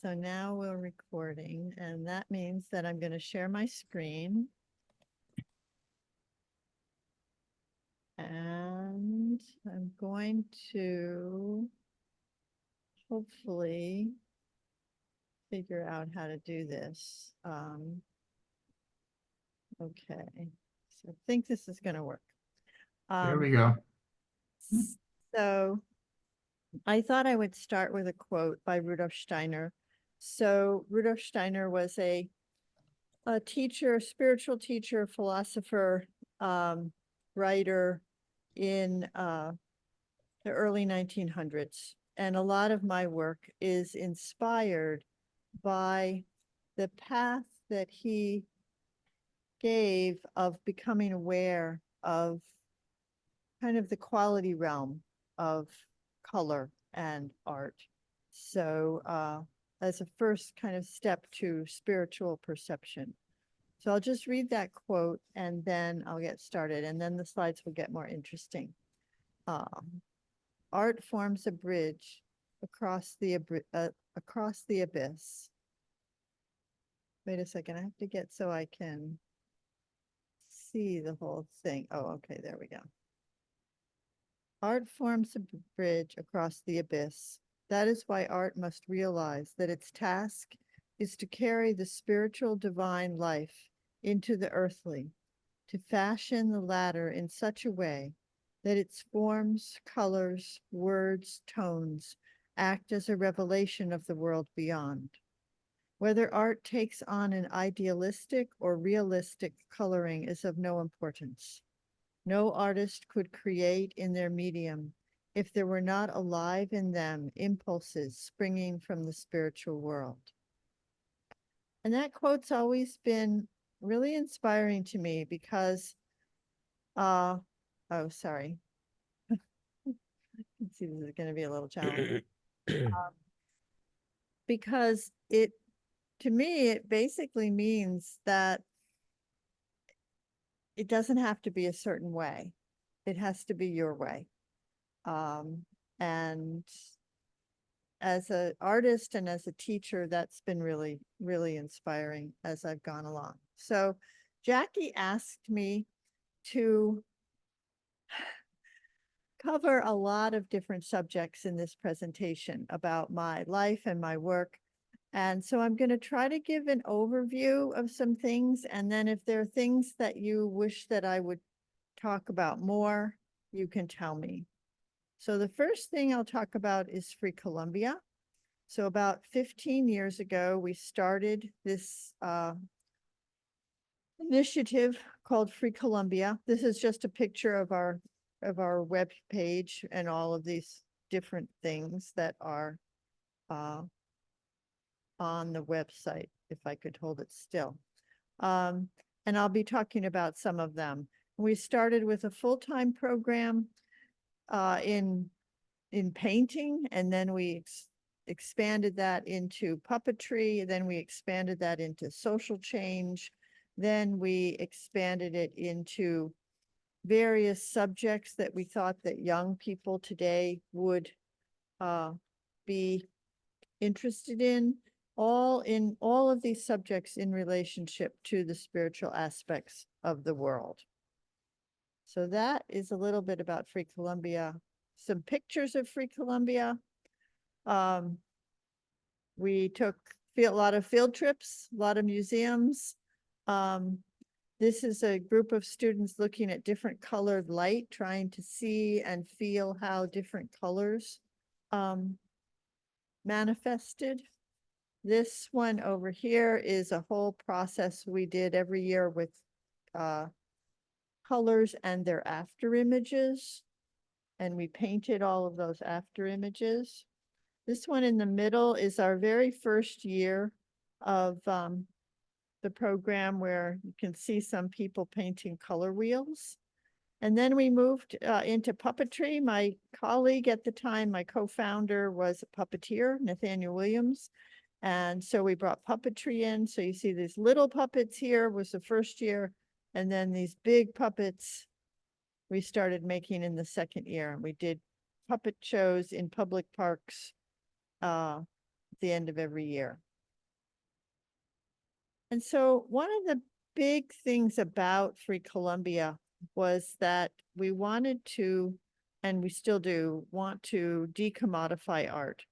so now we're recording, and that means that I'm going to share my screen. And I'm going to hopefully figure out how to do this. Okay, so I think this is going to work. There we go. So I thought I would start with a quote by Rudolf Steiner. So Rudolf Steiner was a teacher, spiritual teacher, philosopher, writer in the early 1900s. And a lot of my work is inspired by the path that he gave of becoming aware of kind of the quality realm of color and art. So as a first kind of step to spiritual perception. So I'll just read that quote and then I'll get started, and then the slides will get more interesting. Art forms a bridge across the abyss. Wait a second, I have to get so I can see the whole thing. Oh, okay, there we go. Art forms a bridge across the abyss. That is why art must realize that its task is to carry the spiritual divine life into the earthly, to fashion the latter in such a way that its forms, colors, words, tones act as a revelation of the world beyond. Whether art takes on an idealistic or realistic coloring is of no importance. No artist could create in their medium if there were not alive in them impulses springing from the spiritual world. And that quote's always been really inspiring to me because, oh, sorry. You can see this is going to be a little challenging. Because to me, it basically means that it doesn't have to be a certain way. It has to be your way. And as an artist and as a teacher, that's been really, really inspiring as I've gone along. So Jackie asked me to cover a lot of different subjects in this presentation about my life and my work. And so I'm going to try to give an overview of some things. And then if there are things that you wish that I would talk about more, you can tell me. So the first thing I'll talk about is Free Columbia. So about 15 years ago, we started this initiative called Free Columbia. This is just a picture of our web page and all of these different things that are on the website, if I could hold it still. And I'll be talking about some of them. We started with a full-time program in painting, and then we expanded that into puppetry, then we expanded that into social change, then we expanded it into various subjects that we thought that young people today would be interested in all of these subjects in relationship to the spiritual aspects of the world. So that is a little bit about Free Columbia. Some pictures of Free Columbia. We took a lot of field trips, a lot of museums. This is a group of students looking at different colored light, trying to see and feel how different colors manifested. This one over here is a whole process we did every year with colors and their after images. And we painted all of those after images. This one in the middle is our very first year of the program, where you can see some people painting color wheels. And then we moved into puppetry. My colleague at the time, my co-founder, was a puppeteer, Nathaniel Williams. And so we brought puppetry in. So you see these little puppets here was the first year. And then these big puppets we started making in the second year. We did puppet shows in public parks the end of every year. And so one of the big things about Free Columbia was that we wanted to, and we still do, want to decommodify art.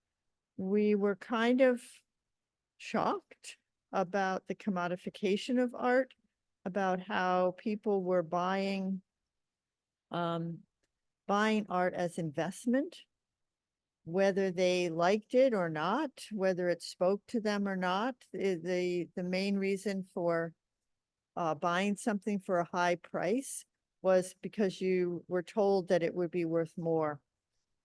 We were kind of shocked about the commodification of art, about how people were buying art as investment, whether they liked it or not, whether it spoke to them or not. The main reason for buying something for a high price was because you were told that it would be worth more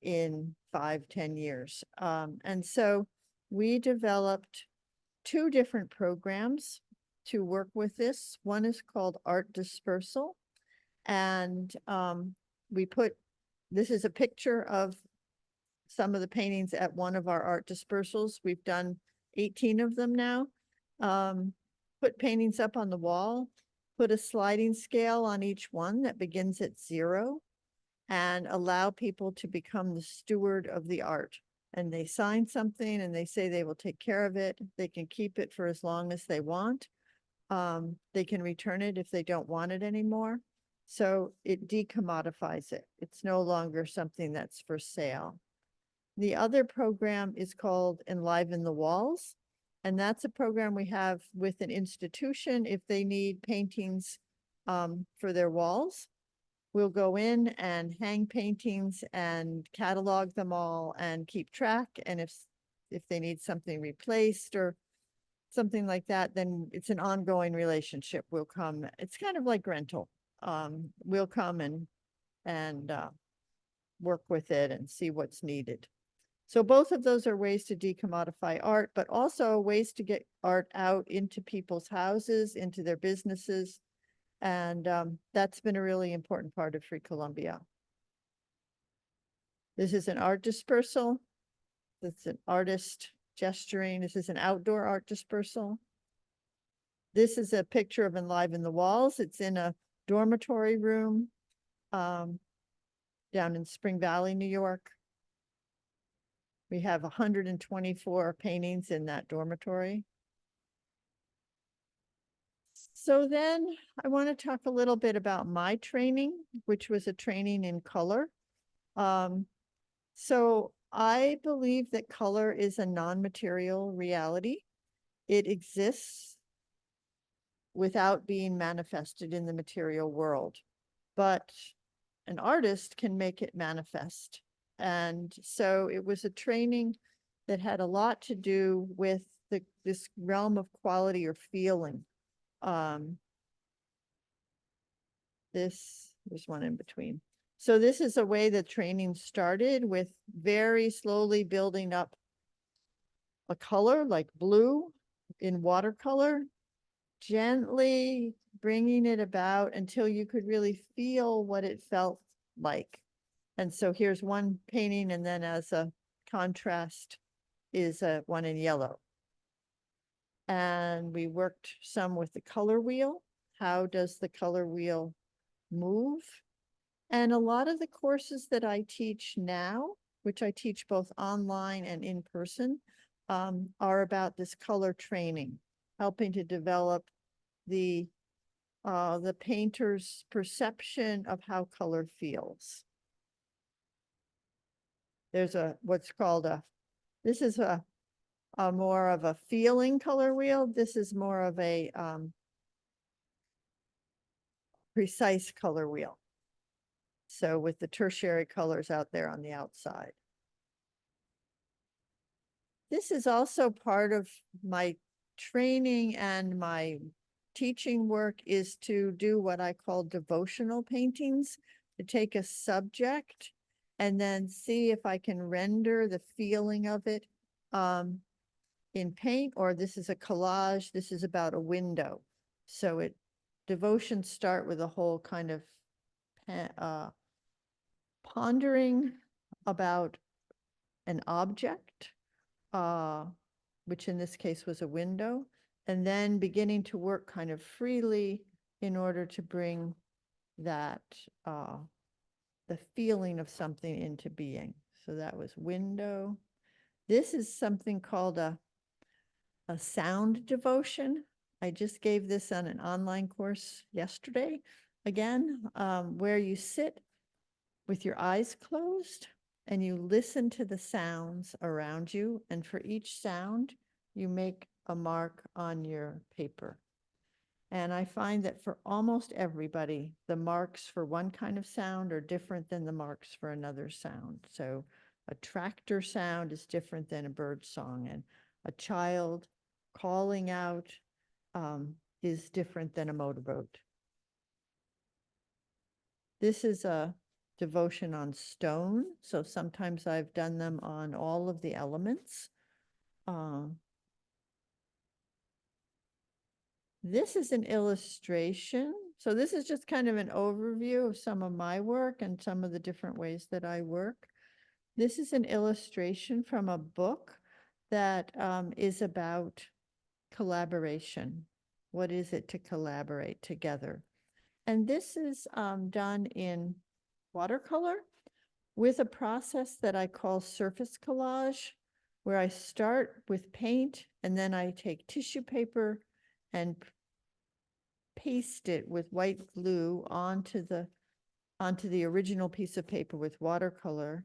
in 5-10 years. And so we developed 2 different programs to work with this. One is called Art Dispersal. And this is a picture of some of the paintings at one of our art dispersals. We've done 18 of them now. Put paintings up on the wall, put a sliding scale on each one that begins at 0, and allow people to become the steward of the art. And they sign something and they say they will take care of it. They can keep it for as long as they want. They can return it if they don't want it anymore. So it decommodifies it. It's no longer something that's for sale. The other program is called Enliven the Walls. And that's a program we have with an institution if they need paintings for their walls. We'll go in and hang paintings and catalog them all and keep track. And if they need something replaced or something like that, then it's an ongoing relationship. We'll come. It's kind of like rental. We'll come and work with it and see what's needed. So both of those are ways to decommodify art, but also ways to get art out into people's houses, into their businesses. And that's been a really important part of Free Columbia. This is an art dispersal. That's an artist gesturing. This is an outdoor art dispersal. This is a picture of Enliven the Walls. It's in a dormitory room down in Spring Valley, New York. We have 124 paintings in that dormitory. So then I want to talk a little bit about my training, which was a training in color. So I believe that color is a non-material reality. It exists without being manifested in the material world, but an artist can make it manifest. And so it was a training that had a lot to do with this realm of quality or feeling. There's one in between. So this is a way the training started, with very slowly building up a color like blue in watercolor, gently bringing it about until you could really feel what it felt like. And so here's one painting, and then as a contrast is one in yellow. And we worked some with the color wheel. How does the color wheel move? And a lot of the courses that I teach now, which I teach both online and in person, are about this color training, helping to develop the painter's perception of how color feels. There's what's called this is a more of a feeling color wheel. This is more of a precise color wheel. So with the tertiary colors out there on the outside. This is also part of my training and my teaching work, is to do what I call devotional paintings, to take a subject and then see if I can render the feeling of it in paint. Or this is a collage. This is about a window. So devotions start with a whole kind of pondering about an object, which in this case was a window, and then beginning to work kind of freely in order to bring that, the feeling of something into being. So that was window. This is something called a sound devotion. I just gave this on an online course yesterday, again, where you sit with your eyes closed and you listen to the sounds around you. And for each sound, you make a mark on your paper. And I find that for almost everybody, the marks for one kind of sound are different than the marks for another sound. So a tractor sound is different than a bird song, and a child calling out is different than a motorboat. This is a devotion on stone. So sometimes I've done them on all of the elements. This is an illustration. So this is just kind of an overview of some of my work and some of the different ways that I work. This is an illustration from a book that is about collaboration. What is it to collaborate together? And this is done in watercolor with a process that I call surface collage, where I start with paint and then I take tissue paper and paste it with white glue onto the original piece of paper with watercolor.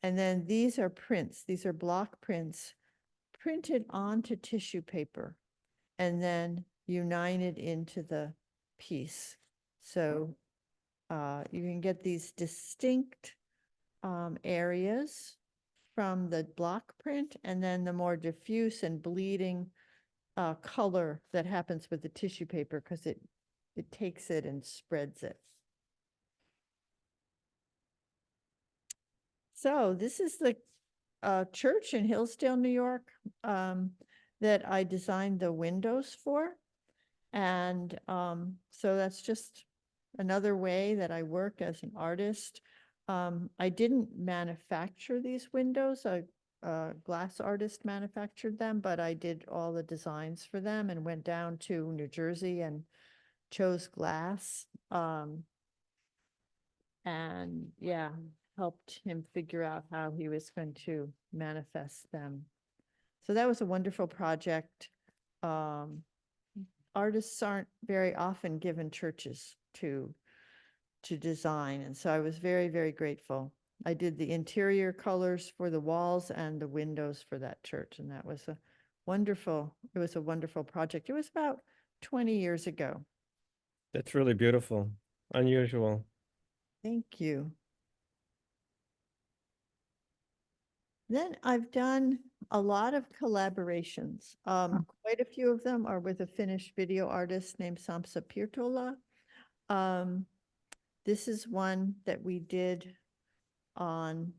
And then these are prints. These are block prints printed onto tissue paper and then united into the piece. So you can get these distinct areas from the block print, and then the more diffuse and bleeding color that happens with the tissue paper, because it takes it and spreads it. So this is the church in Hillsdale, New York, that I designed the windows for. And so that's just another way that I work as an artist. I didn't manufacture these windows. A glass artist manufactured them, but I did all the designs for them and went down to New Jersey and chose glass. And yeah, helped him figure out how he was going to manifest them. So that was a wonderful project. Artists aren't very often given churches to design, and so I was very, very grateful. I did the interior colors for the walls and the windows for that church, and that was a wonderful project. It was about 20 years ago. That's really beautiful, unusual. Thank you. Then I've done a lot of collaborations. Quite a few of them are with a Finnish video artist named Sampsa Pirtola. This is one that we did on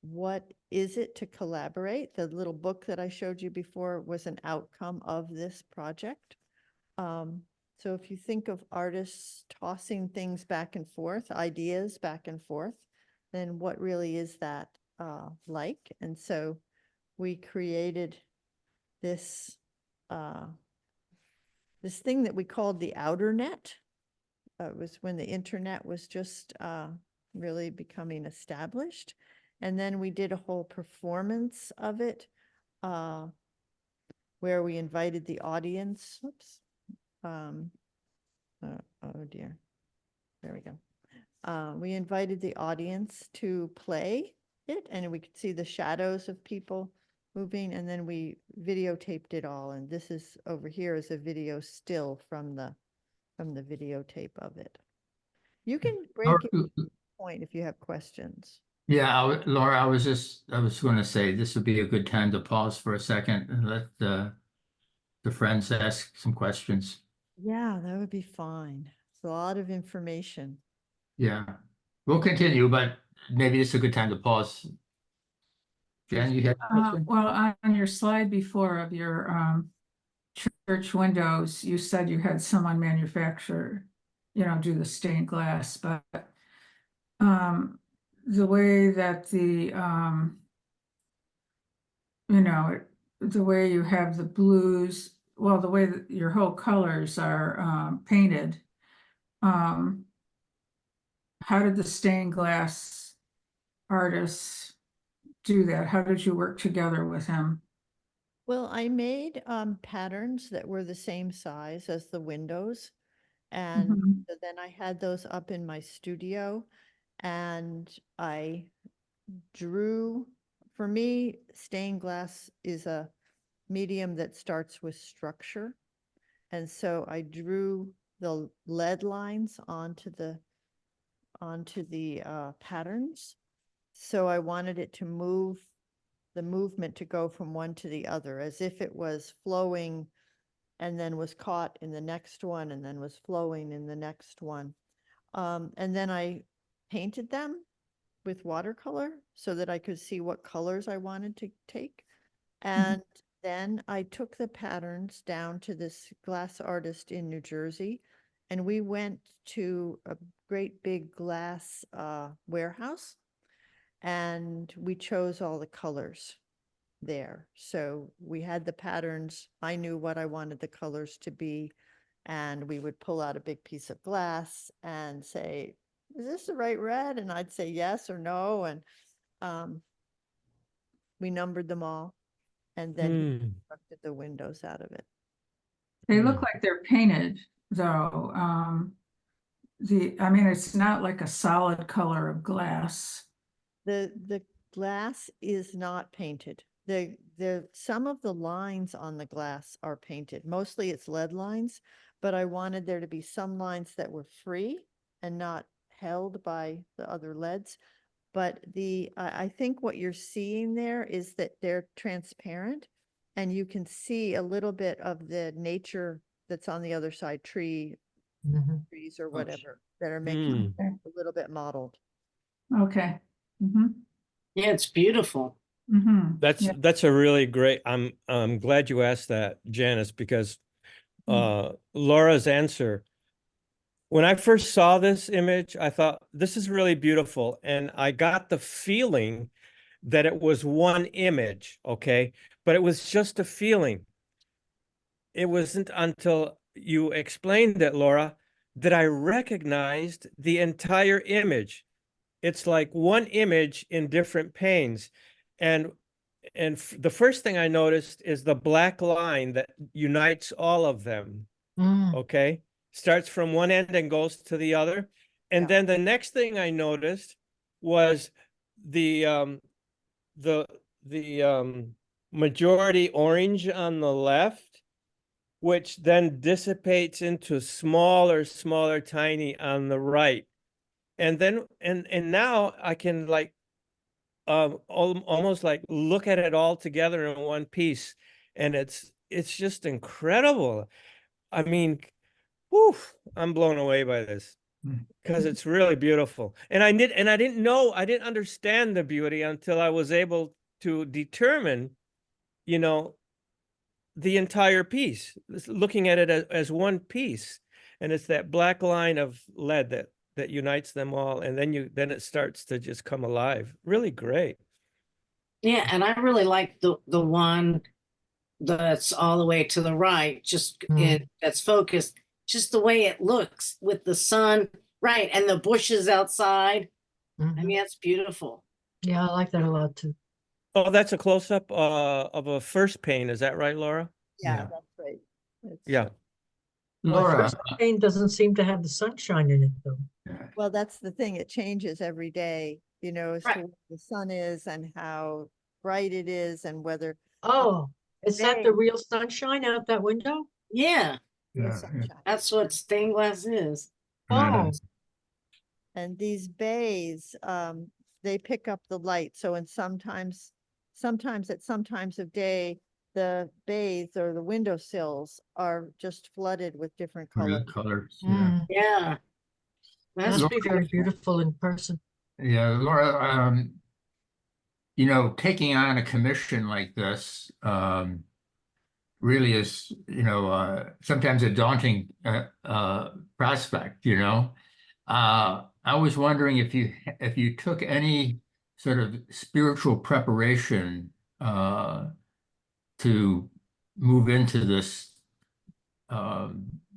what is it to collaborate. The little book that I showed you before was an outcome of this project. So if you think of artists tossing things back and forth, ideas back and forth, then what really is that like? And so we created this this thing that we called the outer net. It was when the internet was just really becoming established. And then we did a whole performance of it where we invited the audience. Oops. Oh dear. There we go. We invited the audience to play it, and we could see the shadows of people moving, and then we videotaped it all. And this is over here is a video still from the videotape of it. You can break it point if you have questions. Yeah, Laura, I was going to say this would be a good time to pause for a second and let the friends ask some questions. Yeah, that would be fine. It's a lot of information. Yeah, we'll continue, but maybe it's a good time to pause. Jen, you had a question? Well, on your slide before of your church windows, you said you had someone manufacture, do the stained glass, but the way that the way you have the blues, well, the way that your whole colors are painted, how did the stained glass artists do that? How did you work together with him? Well, I made patterns that were the same size as the windows. And Mhm. so then I had those up in my studio and I drew, for me, stained glass is a medium that starts with structure. And so I drew the lead lines onto the patterns. So I wanted it to move, the movement to go from one to the other, as if it was flowing and then was caught in the next one and then was flowing in the next one. And then I painted them with watercolor so that I could see what colors I wanted to take. And then I took the patterns down to this glass artist in New Jersey, and we went to a great big glass warehouse, and we chose all the colors there. So we had the patterns. I knew what I wanted the colors to be, and we would pull out a big piece of glass and say, "Is this the right red?" And I'd say yes or no, and we numbered them all, and then he constructed the windows out of it. They look Hmm. like they're painted though. I mean, it's not like a solid color of glass. The glass is not painted. Some of the lines on the glass are painted. Mostly it's lead lines, but I wanted there to be some lines that were free and not held by the other leads. But I think what you're seeing there is that they're transparent and you can see a little bit of the nature that's on the other side, trees or whatever, that are making Okay. it a little bit mottled. Okay. Mhm. Yeah, it's beautiful. Mhm. Yeah. That's a really great. I'm glad you asked that, Janice, because Laura's answer. When I first saw this image, I thought this is really beautiful, and I got the feeling that it was one image, okay? But it was just a feeling. It wasn't until you explained it, Laura, that I recognized the entire image. It's like one image in different panes. And the first thing I noticed is the black line that unites all of them. Okay. Starts from one end and goes to the other. And Yeah. then the next thing I noticed was the majority orange on the left, which then dissipates into smaller, tiny on the right. And then and now I can like almost like look at it all together in one piece, and it's just incredible. I mean, whew, I'm blown away by this because it's really beautiful. And I didn't understand the beauty until I was able to determine, you know, the entire piece, looking at it as one piece. And it's that black line of lead that unites them all, and then it starts to just come alive. Really great. Yeah, and I really like the one that's all the way to the right, just that's focused, just the way it looks with the sun, right, and the bushes outside. I mean, that's beautiful. Yeah, I like that a lot too. Oh, that's a close-up of a first pane. Is that right, Laura? Yeah, Yeah. that's right. It's- Yeah. Laura, First pane doesn't seem to have the sunshine in it though. Well, that's the thing. It changes every day, as to Right. where the sun is and how bright it is and whether Oh, is that the Hey. real sunshine out that window? Yeah, the Yeah, sunshine. that's what stained glass is. Oh, And these bays, they pick up the light. So and sometimes at some times of day, the bays or the windowsills are just flooded with different colors. good colors, yeah. Yeah, that's must be very beautiful. beautiful in person. Yeah, Laura, taking on a commission like this, really is, sometimes a daunting, prospect. I was wondering if you took any sort of spiritual preparation, to move into this,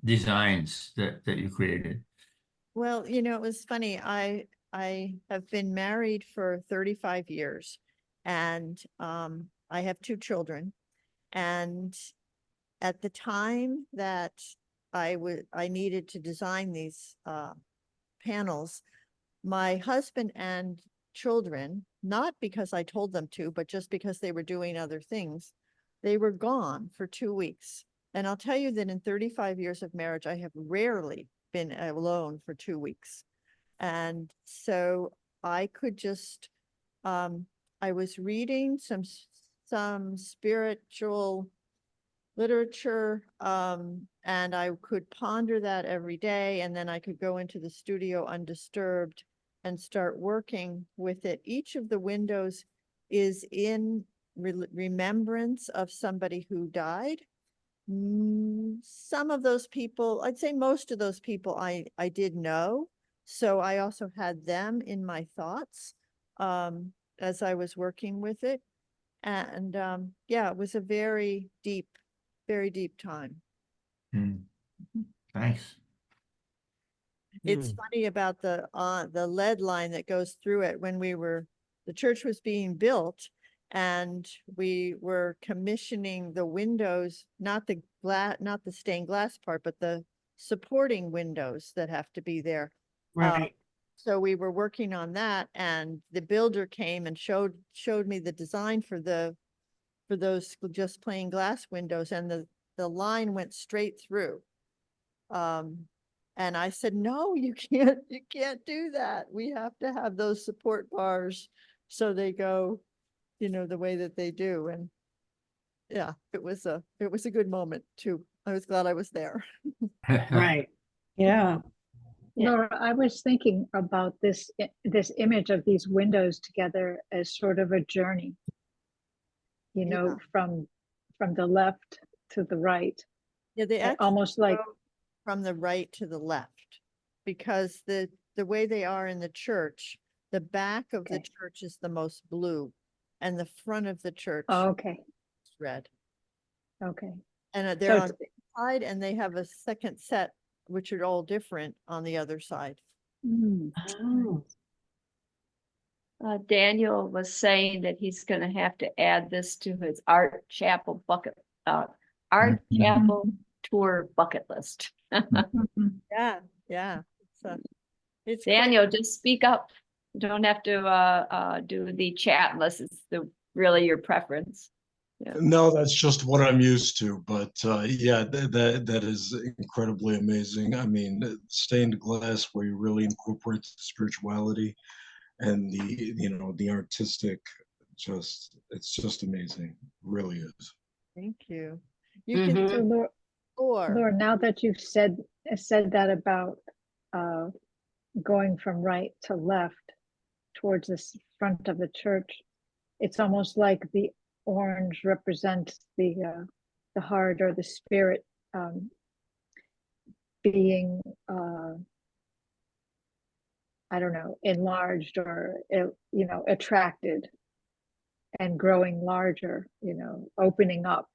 designs that you created. Well, it was funny. I have been married for 35 years And I have 2 children. And at the time that I needed to design these panels, my husband and children, not because I told them to, but just because they were doing other things, they were gone for 2 weeks. And I'll tell you that in 35 years of marriage, I have rarely been alone for 2 weeks. And so I could just, I was reading some spiritual literature, and I could ponder that every day, and then I could go into the studio undisturbed and start working with it. Each of the windows is in remembrance of somebody who died. Some of those people, I'd say most of those people I did know. So I also had them in my thoughts as I was working with it. And yeah, it was a very deep time. Thanks. It's Hmm. funny about the lead line that goes through it. When the church was being built and we were commissioning the windows, not the stained glass part, but the supporting windows that have to be there. Right. So we were working on that, and the builder came and showed me the design for those just plain glass windows, and the line went straight through. And I said, no, you can't do that. We have to have those support bars so they go, the way that they do. And yeah, it was a good moment too. I was glad I was there. Right. Yeah. Yeah. Laura, I was thinking about this image of these windows together as sort of a journey, Yeah. from the left to the right, Yeah, they actually almost like, go from the right to the left, because the way they are in the church, the back of the Okay. church is the most blue, and the front of the church oh, okay, is red. okay. And they're on it's- the side, and they have a second set, which are all different on the other side. Mm, Oh. Daniel was saying that he's gonna have to add this to his art chapel tour bucket list. Yeah, yeah. It's quite- Daniel, just speak up. You don't have to do the chat unless it's really your preference. No, that's just what I'm used to. But yeah, that is incredibly amazing. I mean, stained glass where you really incorporate spirituality and the artistic, it's just amazing. It really is. Thank you. You can Mhm. So explore. Laura, now that you've said that about going from right to left towards the front of the church, it's almost like the orange represents the heart or the spirit being I don't know, enlarged or attracted and growing larger, opening up.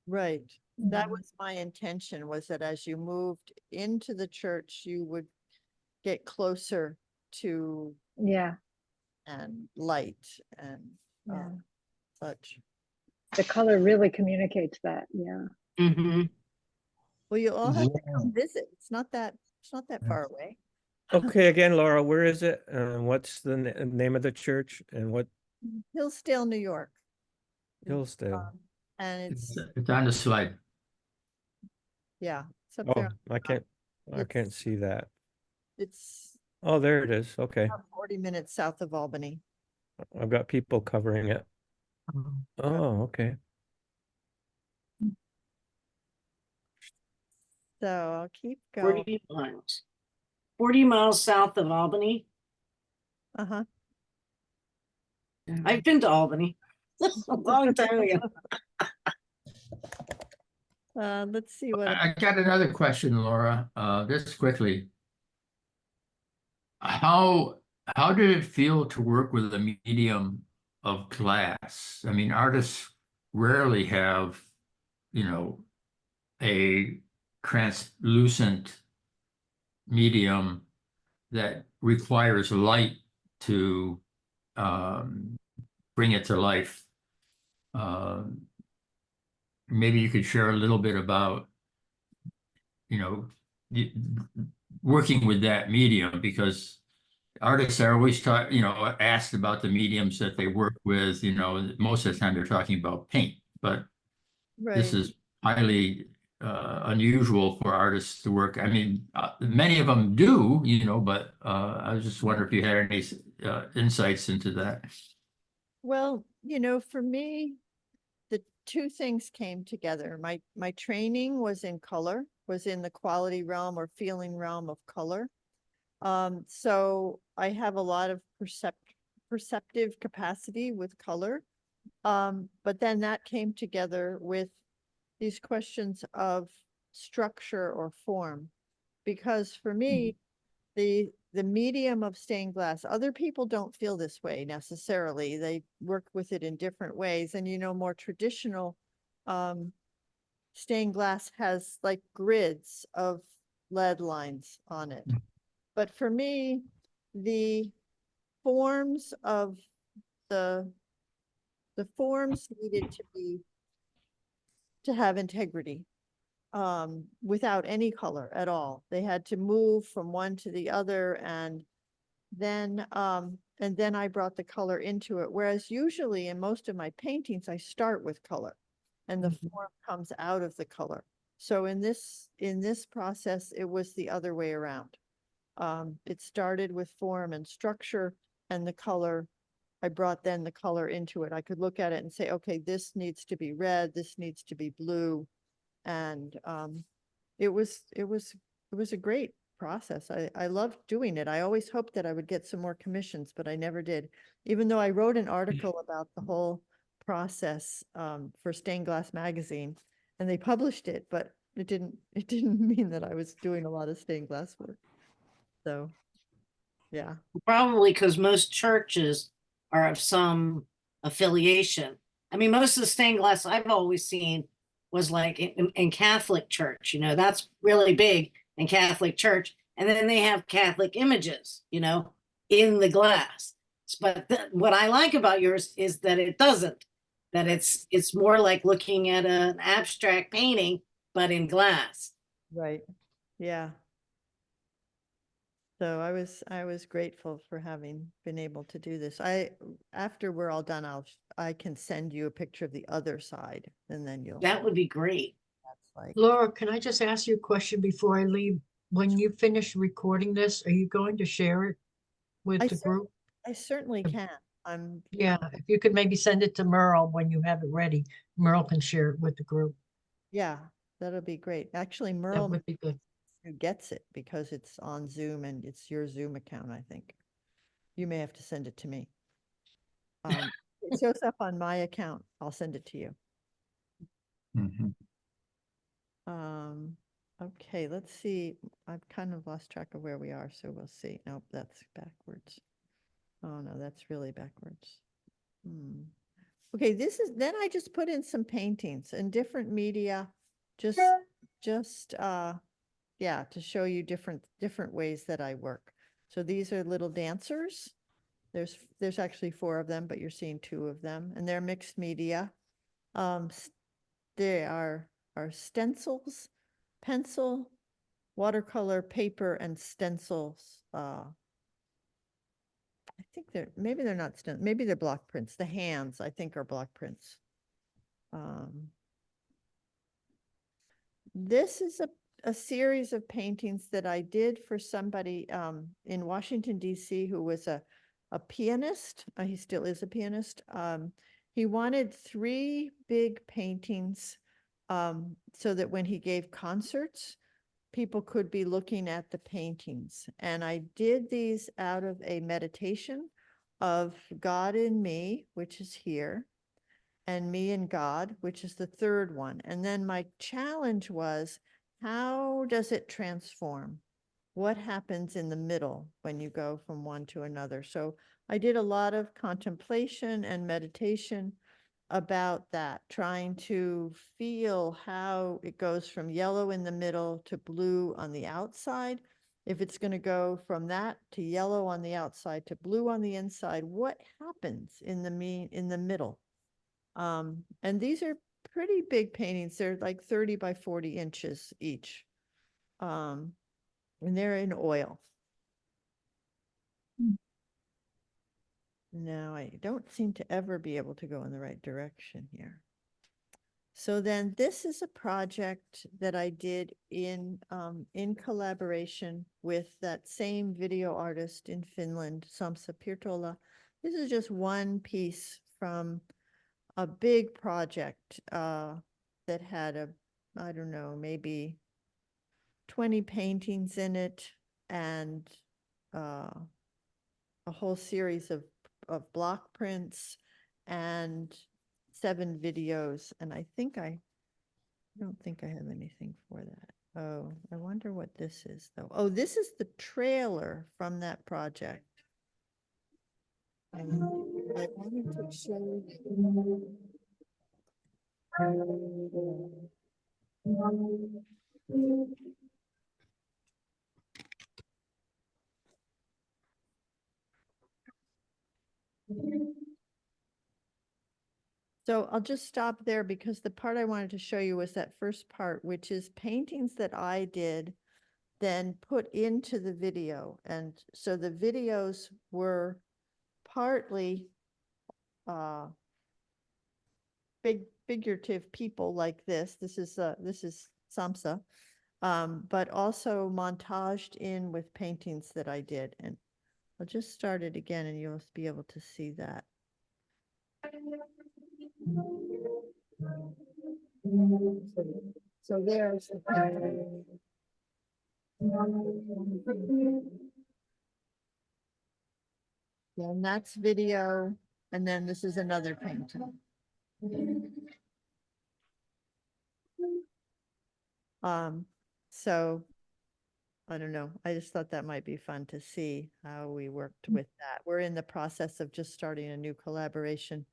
Right. That Mhm. was my intention, was that as you moved into the church, you would get closer to Yeah, and light and yeah. such. The color really communicates that. Yeah. Mhm. Well, you all have to Yeah. come visit. It's not that far away. Okay, again, Laura, where is it? What's the name of the church and what Hillsdale, New York. Hillsdale? And It's on the slide. yeah, it's up Oh, there. I can't It's- see that. It's Oh, there it is. Okay. about 40 minutes south of Albany. I've got people covering it. Oh, okay. So I'll keep going. 40 miles. 40 miles south of Albany. Uh-huh. I've been to Albany a long time ago. Let's see what, I got another question, Laura, just quickly. How did it feel to work with a medium of glass? I mean, artists rarely have, a translucent medium that requires light to bring it to life. Maybe you could share a little bit about, you know, working with that medium, because artists are always asked about the mediums that they work with, most of the time they're talking about paint, but this Right. is highly unusual for artists to work. I mean, many of them do, but I was just wondering if you had any insights into that. Well, for me, the two things came together. My training was in color, was in the quality realm or feeling realm of color. So I have a lot of perceptive capacity with color. But then that came together with these questions of structure or form. Because for me, the medium of stained glass, other people don't feel this way necessarily. They work with it in different ways. And more traditional stained glass has like grids of lead lines on it. But for me, the forms of the forms needed to have integrity without any color at all. They had to move from one to the other, and then I brought the color into it. Whereas usually in most of my paintings, I start with color and the form comes out of the color. So in this process, it was the other way around. It started with form and structure, and the color, I brought then the color into it. I could look at it and say, okay, this needs to be red, this needs to be blue. And it was a great process. I loved doing it. I always hoped that I would get some more commissions, but I never did. Even though I wrote an article about the whole process for Stained Glass Magazine, and they published it, but it didn't mean that I was doing a lot of stained glass work. So, yeah. Probably because most churches are of some affiliation. I mean, most of the stained glass I've always seen was like in Catholic church, that's really big in Catholic church. And then they have Catholic images, in the glass. But what I like about yours is that it doesn't, that it's more like looking at an abstract painting, but in glass. Right. Yeah. So I was grateful for having been able to do this. After we're all done, I can send you a picture of the other side, and then you'll. That would be great. That's like. Laura, can I just ask you a question before I leave? When you finish recording this, are you going to share it with I the cer- group? I certainly can. Yeah, if you could maybe send it to Merle when you have it ready, Merle can share it with the group. Yeah, that'll be great. Actually, That Merle would be good. who gets it because it's on Zoom and it's your Zoom account, I think. You may have to send it to me. It shows up on my account. I'll send it to you. Mhm. Okay, let's see. I've kind of lost track of where we are, so we'll see. Nope, that's backwards. Oh no, that's really backwards. Okay, then I just put in some paintings and different media, just yeah, to show you different ways that I work. So these are little dancers. There's actually 4 of them, but you're seeing 2 of them, and they're mixed media. They are stencils, pencil, watercolor, paper, and stencils. I think maybe they're not stencils, maybe they're block prints. The hands, I think, are block prints. This is a series of paintings that I did for somebody in Washington, D.C., who was a pianist. He still is a pianist. He wanted 3 big paintings so that when he gave concerts, people could be looking at the paintings. And I did these out of a meditation of God in me, which is here, and me and God, which is the 3rd one. And then my challenge was, how does it transform? What happens in the middle when you go from one to another? So I did a lot of contemplation and meditation about that, trying to feel how it goes from yellow in the middle to blue on the outside, if it's going to go from that to yellow on the outside to blue on the inside, what happens in the middle? And these are pretty big paintings. They're like 30 by 40 inches each. And they're in oil. No, I don't seem to ever be able to go in the right direction here. So then this is a project that I did in collaboration with that same video artist in Finland, Samsa Pirtola. This is just one piece from a big project that had I don't know, maybe 20 paintings in it and a whole series of block prints and 7 videos. And I don't think I have anything for that. Oh, I wonder what this is though. Oh, this is the trailer from that project. And I wanted to show So I'll just stop there because the part I wanted to show you was that first part, which is paintings that I did, then put into the video. And so the videos were partly big figurative people like this. This is Samsa, but also montaged in with paintings that I did. And I'll just start it again and you'll be able to see that. So there's and that's video, and then this is another painting. So I don't know. I just thought that might be fun to see how we worked with that. We're in the process of just starting a new collaboration.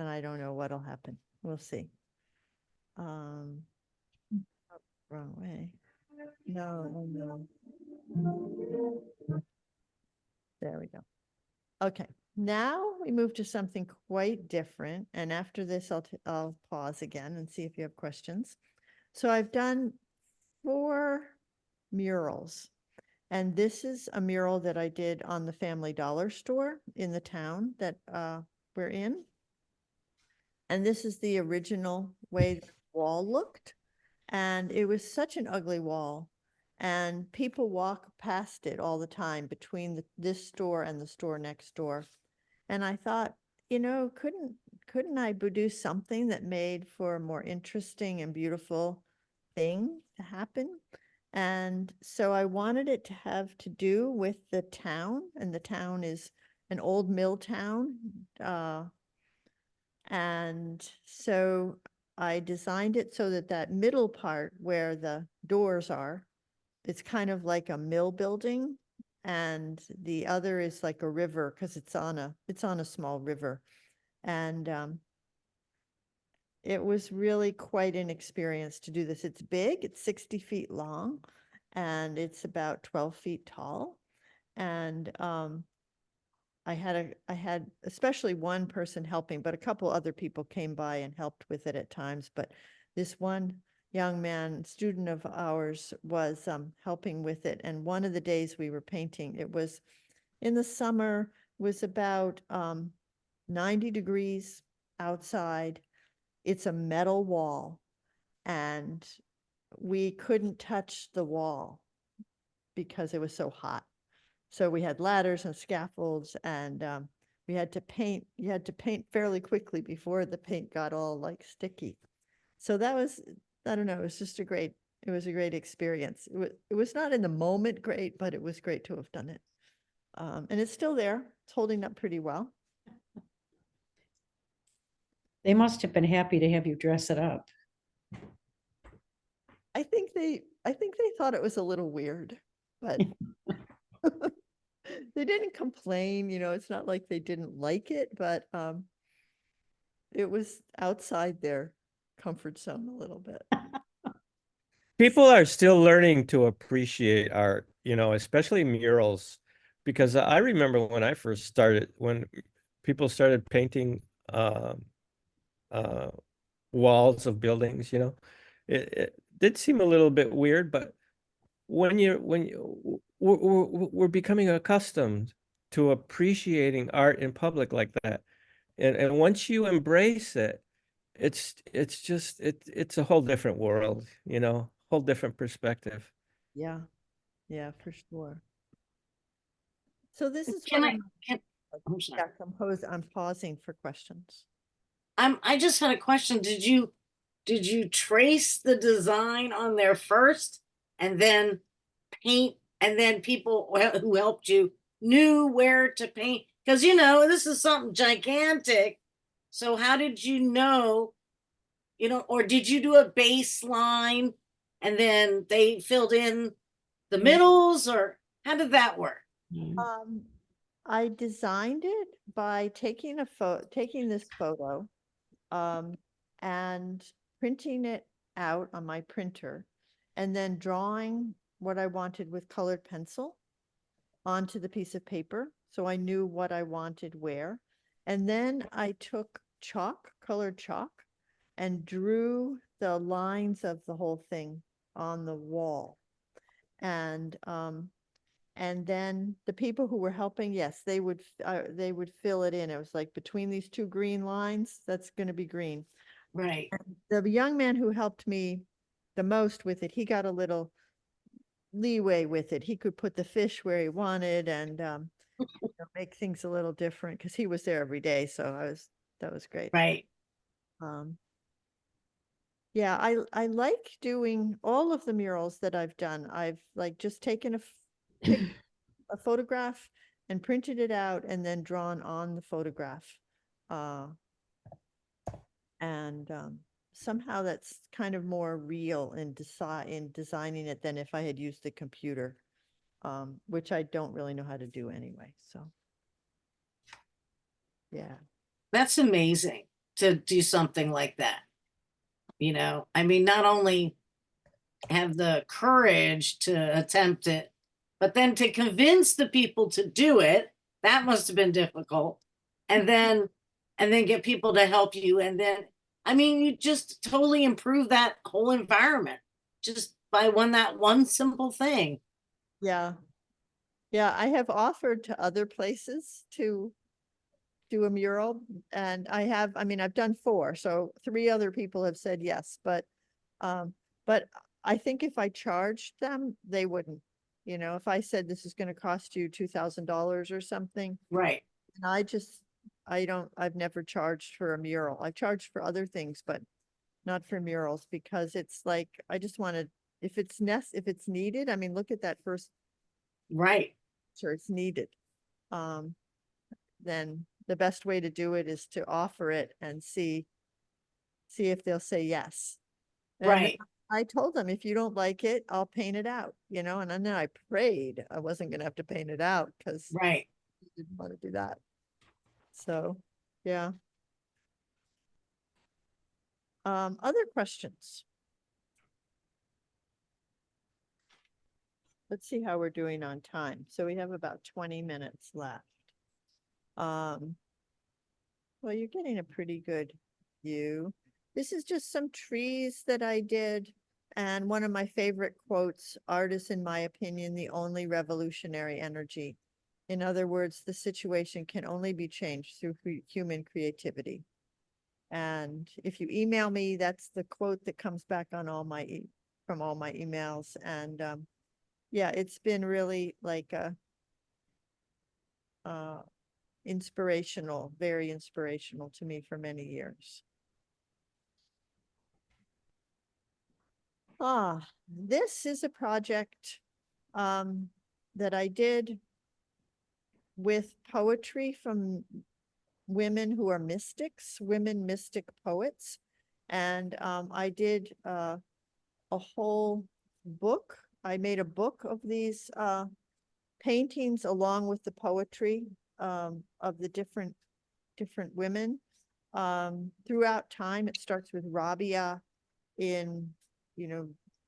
And I don't know what'll happen. We'll see. Wrong way. No. There we go. Okay, now we move to something quite different. And after this, I'll pause again and see if you have questions. So I've done 4 murals. And this is a mural that I did on the Family Dollar store in the town that we're in. And this is the original way the wall looked. And it was such an ugly wall. And people walk past it all the time between this store and the store next door. And I thought, you know, couldn't I do something that made for a more interesting and beautiful thing to happen? And so I wanted it to have to do with the town, and the town is an old mill town. And so I designed it so that that middle part where the doors are, it's kind of like a mill building, and the other is like a river because it's on a small river. And it was really quite an experience to do this. It's big, it's 60 feet long, and it's about 12 feet tall. And I had especially one person helping, but a couple other people came by and helped with it at times. But this one young man, student of ours, was helping with it. And one of the days we were painting, it was in the summer, was about 90 degrees outside. It's a metal wall, and we couldn't touch the wall because it was so hot. So we had ladders and scaffolds, and we had to paint. You had to paint fairly quickly before the paint got all like sticky. So that was, I don't know, it was just it was a great experience. It was not in the moment great, but it was great to have done it. And it's still there. It's holding up pretty well. They must have been happy to have you dress it up. I think they thought it was a little weird, but they didn't complain, you know, it's not like they didn't like it, but it was outside their comfort zone a little bit. People are still learning to appreciate art, you know, especially murals, because I remember when I first started, when people started painting uh, walls of buildings, you know, it did seem a little bit weird, but we're becoming accustomed to appreciating art in public like that, and once you embrace it, it's just it's a whole different world, you know, whole different perspective. Yeah, yeah, for sure. So this is Can what I, can, I'm sorry. I'm pausing for questions. I just had a question. Did you trace the design on there first and then paint, and then people who helped you knew where to paint? Because you know, this is something gigantic. So how did you know, or did you do a baseline and then they filled in the middles, or how did that work? Um, I designed it by taking this photo, and printing it out on my printer, and then drawing what I wanted with colored pencil onto the piece of paper. So I knew what I wanted where. And then I took colored chalk, and drew the lines of the whole thing on the wall. And then the people who were helping, yes, they would fill it in. It was like between these two green lines, that's going to be green. Right. The young man who helped me the most with it, he got a little leeway with it. He could put the fish where he wanted, and make things a little different because he was there every day. So that was great. Right. Um, yeah, I like doing all of the murals that I've done. I've like just taken a photograph and printed it out and then drawn on the photograph. And somehow that's kind of more real in designing it than if I had used the computer, which I don't really know how to do anyway. So yeah. That's amazing to do something like that. I mean, not only have the courage to attempt it, but then to convince the people to do it, that must have been difficult. And then get people to help you. And then, I mean, you just totally improve that whole environment just by that one simple thing. Yeah. Yeah, I have offered to other places to do a mural, and I mean, I've done 4, so 3 other people have said yes, but I think if I charged them, they wouldn't. If I said this is going to cost you $2,000 or something, Right. and I've never charged for a mural. I've charged for other things, but not for murals, because it's like, I just wanted, if it's needed, I mean, look at that first. Right. Sure, it's needed. Then the best way to do it is to offer it and see if they'll say yes. And Right. I told them, if you don't like it, I'll paint it out, and then I prayed I wasn't going to have to paint it out because Right. I didn't want to do that. So, yeah. Other questions? Let's see how we're doing on time. So we have about 20 minutes left. Well, you're getting a pretty good view. This is just some trees that I did. And one of my favorite quotes, art is, in my opinion, the only revolutionary energy. In other words, the situation can only be changed through human creativity. And if you email me, that's the quote that comes back on from all my emails. And yeah, it's been really like inspirational, very inspirational to me for many years. This is a project that I did with poetry from women who are mystics, women mystic poets. And I did a whole book. I made a book of these paintings along with the poetry of the different women. Throughout time, it starts with Rabia in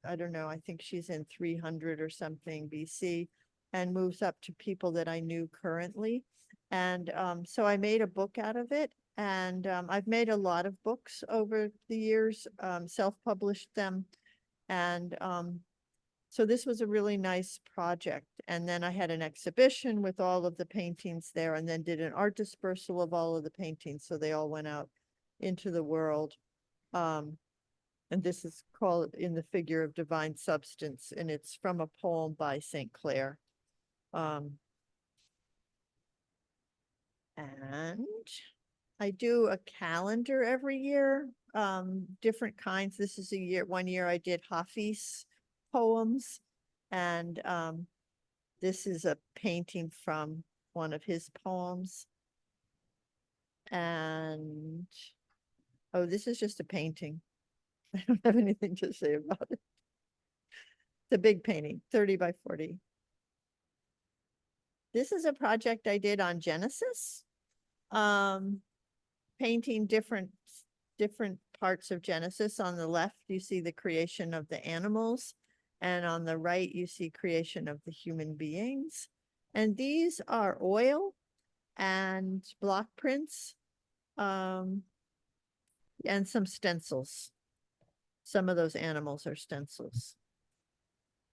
I don't know, I think she's in 300 or something BC, and moves up to people that I knew currently. And so I made a book out of it. And I've made a lot of books over the years, self-published them. And so this was a really nice project. And then I had an exhibition with all of the paintings there, and then did an art dispersal of all of the paintings. So they all went out into the world. And this is called In the Figure of Divine Substance, and it's from a poem by St. Clair. And I do a calendar every year, different kinds. This is one year I did Hafiz poems, and this is a painting from one of his poems. And oh, this is just a painting. I don't have anything to say about it. It's a big painting, 30 by 40. This is a project I did on Genesis. Painting different parts of Genesis. On the left, you see the creation of the animals, and on the right, you see creation of the human beings. And these are oil and block prints, and some stencils. Some of those animals are stencils.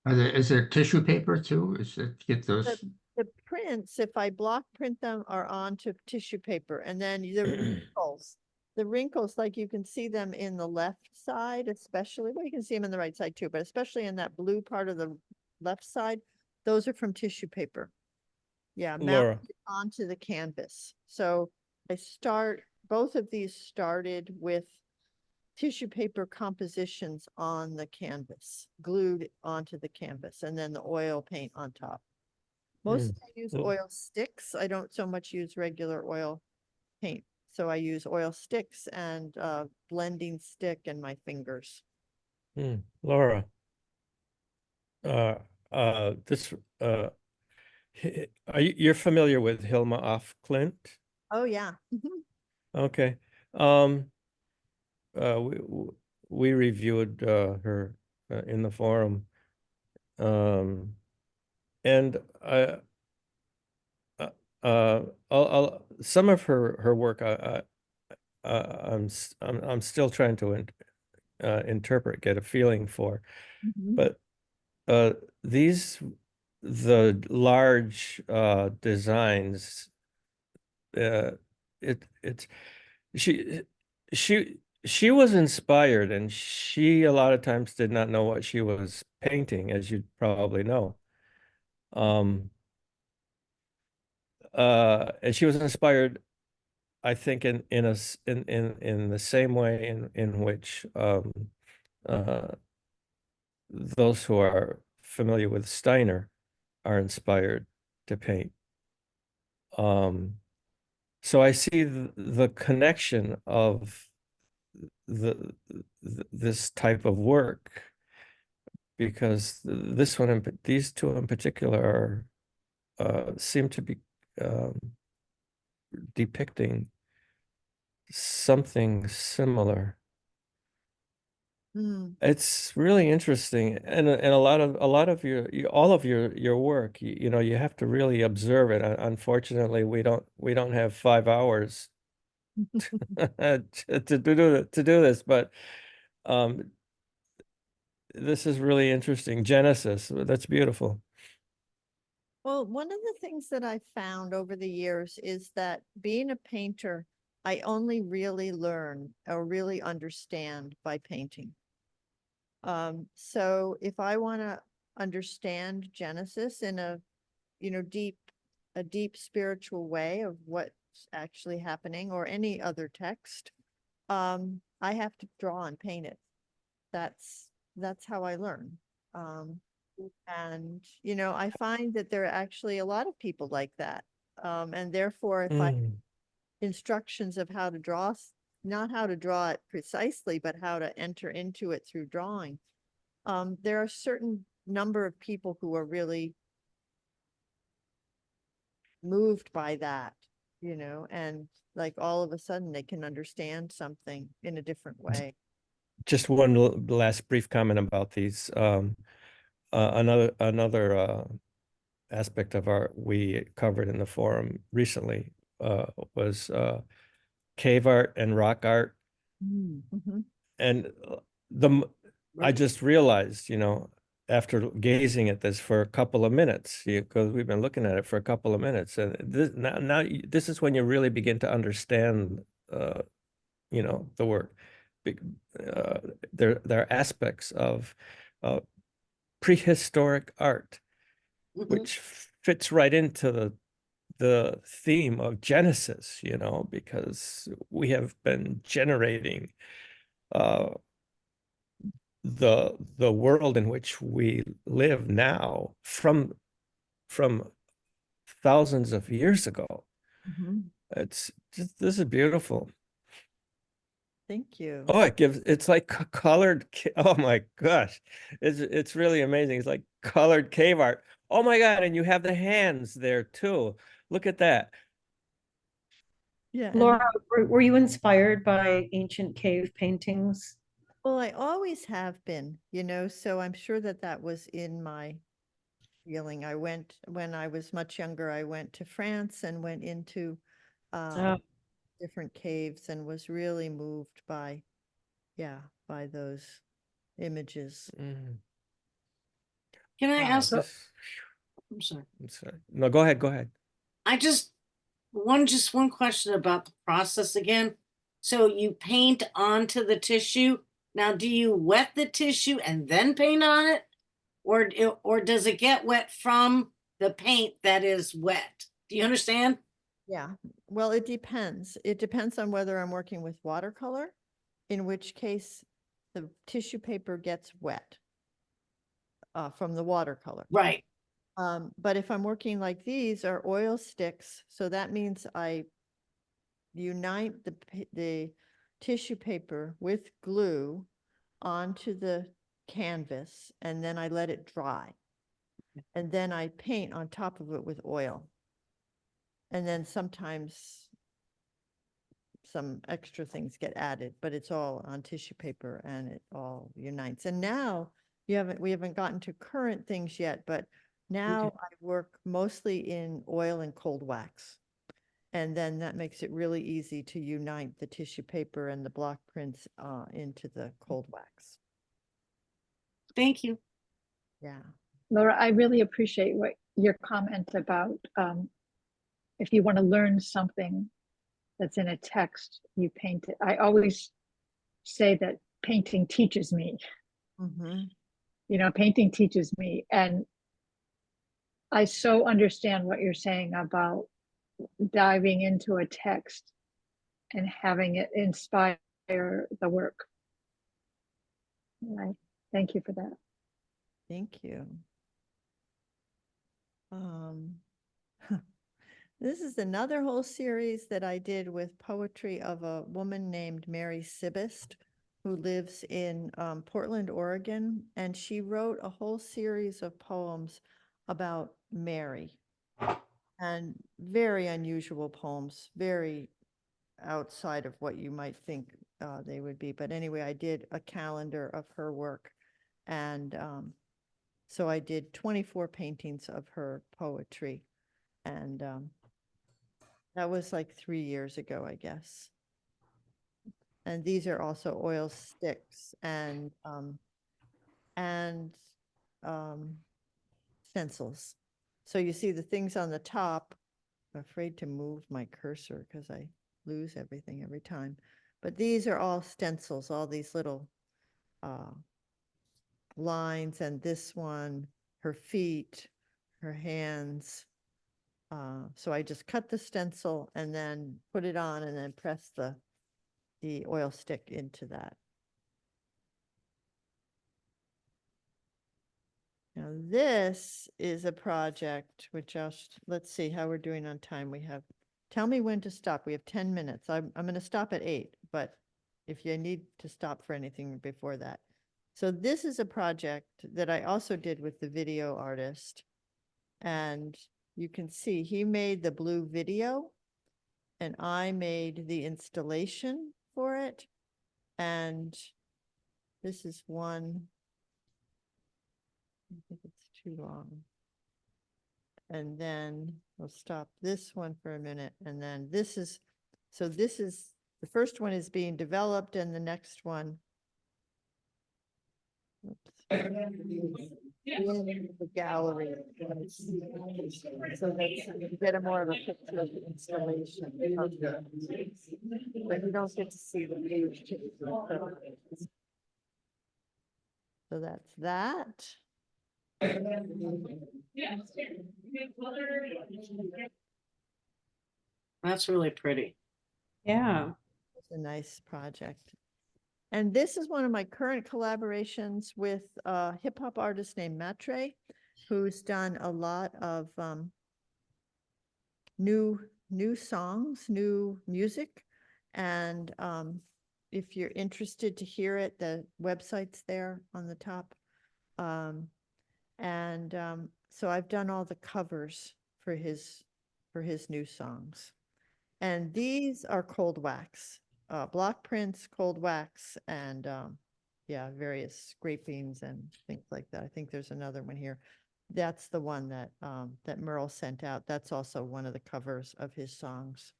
Is there tissue paper too? Is it get those? The prints, if I block print them, are onto tissue paper, and then the wrinkles, like you can see them in the left side, especially, well, you can see them in the right side too, but especially in that blue part of the left side, those are from tissue paper. Yeah, Laura. mounted onto the canvas. So both of these started with tissue paper compositions on the canvas, glued onto the canvas, and then the oil paint on top. Mostly I use Cool. oil sticks. I don't so much use regular oil paint. So I use oil sticks and blending stick and my fingers. Laura, you're familiar with Hilma af Klint? Oh, yeah. Mhm. Okay. We reviewed her in the forum. And some of her work I'm still trying to interpret, get a feeling for. Mhm. But the large designs, she was inspired, and she a lot of times did not know what she was painting, as you probably know. And she was inspired, I think, in the same way in which those who are familiar with Steiner are inspired to paint. So I see the connection of this type of work, because these two in particular seem to be depicting something similar. It's really interesting, and a lot of all of your work, you know, you have to really observe it. Unfortunately, we don't have 5 hours to do this, but this is really interesting. Genesis, that's beautiful. Well, one of the things that I found over the years is that being a painter, I only really learn or really understand by painting. So if I want to understand Genesis in a deep spiritual way of what's actually happening, or any other text, I have to draw and paint it. That's how I learn. And I find that there are actually a lot of people like that. And therefore, if I instructions of how to draw, not how to draw it precisely, but how to enter into it through drawing. There are a certain number of people who are really moved by that, and like all of a sudden they can understand something in a different way. just one last brief comment about these. Another aspect of art we covered in the forum recently was cave art and rock art. Mhm. And I just realized, after gazing at this for a couple of minutes, because we've been looking at it for a couple of minutes, and this is when you really begin to understand, the work. There are aspects of prehistoric art, Mhm. which fits right into the theme of Genesis, because we have been generating the world in which we live now from thousands of years ago. Mhm. This is beautiful. Thank you. Oh, it's like colored. Oh my gosh, it's really amazing. It's like colored cave art. Oh my God, and you have the hands there too. Look at that. Yeah. and Laura, were you inspired by ancient cave paintings? Well, I always have been, so I'm sure that that was in my feeling. When I was much younger, I went to France and went into Oh. different caves and was really moved by those images. Mm. Can I Wow, ask? this- I'm sorry. I'm sorry. No, go ahead. Go ahead. I just one question about the process again. So you paint onto the tissue. Now, do you wet the tissue and then paint on it? Or does it get wet from the paint that is wet? Do you understand? Yeah, well, it depends. It depends on whether I'm working with watercolor, in which case the tissue paper gets wet from the watercolor. Right. But if I'm working like these are oil sticks, so that means I unite the tissue paper with glue onto the canvas, and then I let it dry. And then I paint on top of it with oil. And then sometimes some extra things get added, but it's all on tissue paper and it all unites. And now we haven't gotten to current things yet, but now I work mostly in oil and cold wax. And then that makes it really easy to unite the tissue paper and the block prints into the cold wax. Thank you. Yeah. Laura, I really appreciate your comment about if you want to learn something that's in a text, you paint it. I always say that painting teaches me. Mm-hmm. Painting teaches me. And I so understand what you're saying about diving into a text and having it inspire the work. And I thank you for that. Thank you. This is another whole series that I did with poetry of a woman named Mary Sibist, who lives in Portland, Oregon, and she wrote a whole series of poems about Mary, and very unusual poems, very outside of what you might think they would be. But anyway, I did a calendar of her work, and so I did 24 paintings of her poetry, and that was like 3 years ago, I guess. And these are also oil sticks and stencils. So you see the things on the top. I'm afraid to move my cursor because I lose everything every time. But these are all stencils, all these little lines, and this one, her feet, her hands. So I just cut the stencil and then put it on and then press the oil stick into that. Now this is a project which let's see how we're doing on time. Tell me when to stop. We have 10 minutes. I'm going to stop at 8, but if you need to stop for anything before that. So this is a project that I also did with the video artist, and you can see he made the blue video and I made the installation for it. And This is one. I think it's too long. And then we'll stop this one for a minute, and then this is, so this is, the first one is being developed and the next one. Oops. In the gallery. So that's, you get a more of a picture of the installation. But you don't get to see the page. So that's that. That's really pretty. Yeah. It's a nice project. And this is one of my current collaborations with a hip hop artist named Matre, who's done a lot of new songs, new music. And if you're interested to hear it, the website's there on the top. So I've done all the covers for his new songs. And these are cold wax, block prints, cold wax, and yeah, various scrapings and things like that. I think there's another one here. That's the one that that Merle sent out. That's also one of the covers of his songs.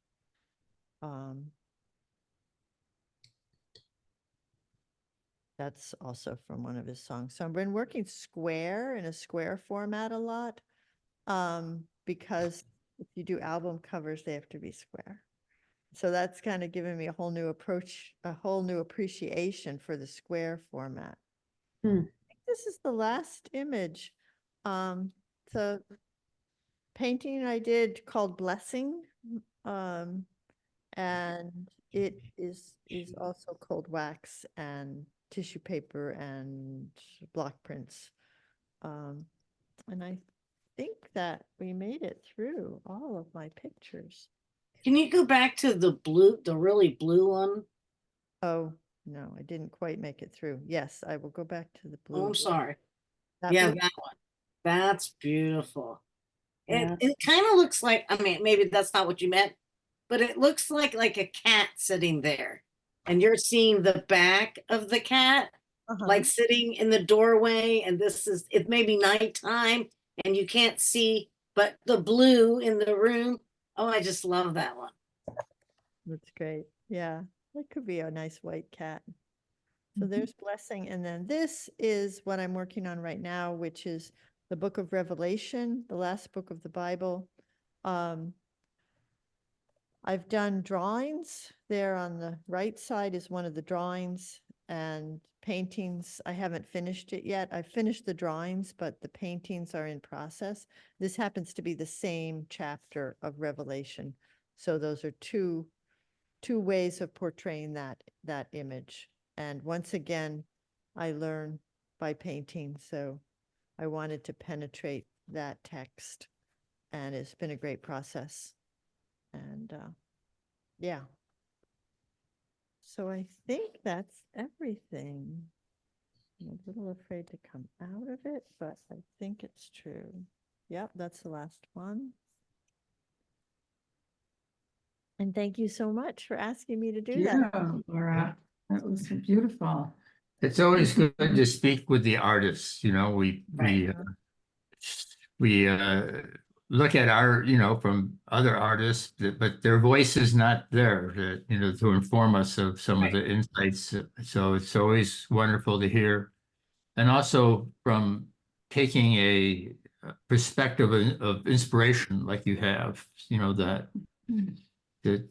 That's also from one of his songs. So I've been working square in a square format a lot, because if you do album covers, they have to be square. So that's kind of given me a whole new approach, a whole new appreciation for the square format. Hmm. I think this is the last image. So painting I did called Blessing, and it is also cold wax and tissue paper and block prints. And I think that we made it through all of my pictures. Can you go back to the blue, the really blue one? Oh, no, I didn't quite make it through. Yes, I will go back to the blue. Oh, I'm sorry. That Yeah, blue- that one. That's beautiful. Yeah. It kind of looks like, I mean, maybe that's not what you meant, but it looks like a cat sitting there. And you're seeing the back of the cat, like sitting in the doorway. And this is, it may be nighttime and you can't see, but the blue in the room. Oh, I just love that one. That's great. Yeah, that could be a nice white cat. So there's Blessing. And then this is what I'm working on right now, which is the book of Revelation, the last book of the Bible. I've done drawings. There on the right side is one of the drawings, and paintings. I haven't finished it yet. I finished the drawings, but the paintings are in process. This happens to be the same chapter of Revelation. So those are two ways of portraying that image. And once again, I learn by painting. So I wanted to penetrate that text, and it's been a great process. And yeah. So I think that's everything. I'm a little afraid to come out of it, but I think it's true. Yep, that's the last one. And thank you so much for asking me to do that. Yeah, Laura, that was beautiful. It's always good to speak with the artists, you know, we look at art, you know, from other artists, but their voice is not there, you know, to inform us of some of the insights. So it's always wonderful to hear. And also from taking a perspective of inspiration like you have, you know, that to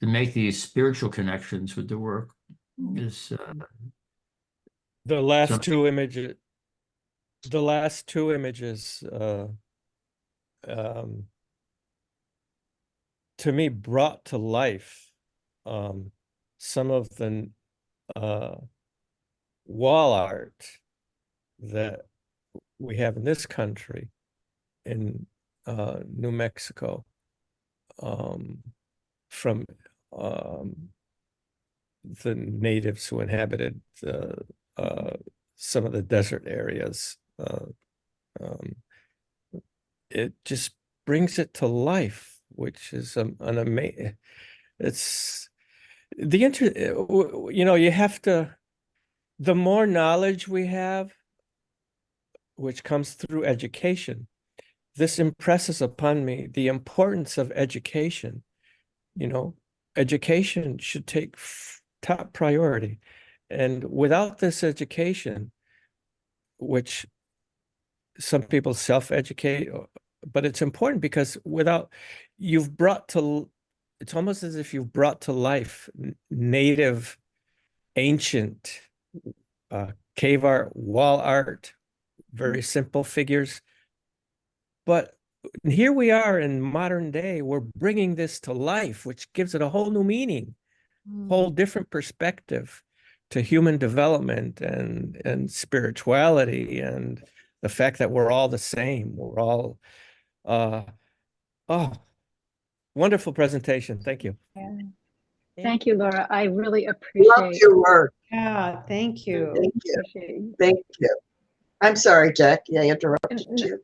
make these spiritual connections with the work is The last Some- two images, to me brought to life some of the wall art that we have in this country, in New Mexico, from the natives who inhabited some of the desert areas. It just brings it to life, which is an amazing. It's the you know, you have to the more knowledge we have, which comes through education, this impresses upon me the importance of education. You know, education should take top priority. And without this education, which some people self-educate, but it's important because without, it's almost as if you've brought to life native, ancient cave art, wall art, very simple figures. But here we are in modern day, we're bringing this to life, which gives it a whole new meaning, whole different perspective to human development and spirituality, and the fact that we're all the same. We're all, oh, wonderful presentation. Thank you. Yeah. Thank you, Laura. I really Love appreciate, your work. Yeah, thank you. Thank you. appreciate. Thank you. I'm sorry, Jackie, I interrupted N- you.